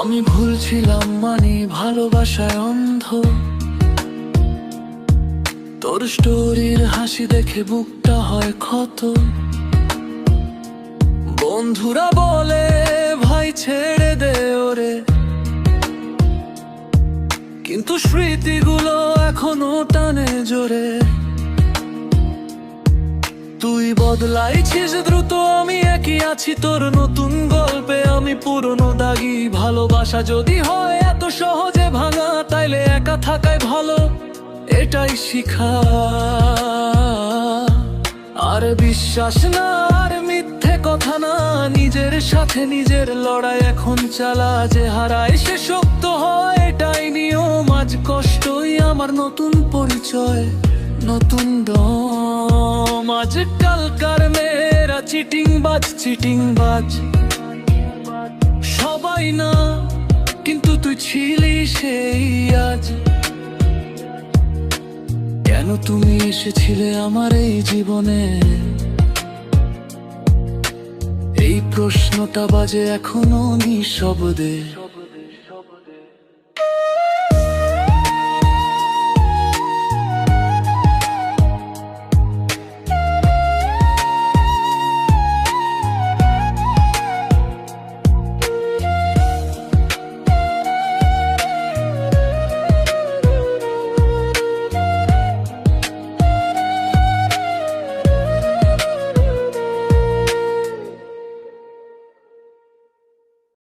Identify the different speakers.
Speaker 1: আমি ভুলছিলাম মানে ভালোবাসায় অন্ধ। তোর স্টোরির হাসি দেখে বুকটা হয় ক্ষত। বন্ধুরা বলে ভাই ছেড়ে দে ওরে, কিন্তু স্মৃতিগুলো এখনো টানে জোরে। তুই বদলাইছিস দ্রুত, আমি একই আছি তোর নতুন গল্পে। আমি পুরনো দাগি। ভালোবাসা যদি হয় এত সহজে ভাঙা, তাইলে একা থাকাই ভালো, এটাই শিখা। আর বিশ্বাস না, আর মিথ্যে কথা না, নিজের সাথে নিজের লড়াই এখন চালা। যে হারায় সে শক্ত হয়, এটাই নিয়ম। আজ কষ্টই আমার নতুন পরিচয়, নতুন দম। আজ কালকার মেয়েরা চিটিং বাজ সবাই না, কিন্তু তুই ছিলি সেই আজ। কেন তুমি এসেছিলে আমার এই জীবনে, এই প্রশ্নটা বাজে এখনো নিঃশব্দে।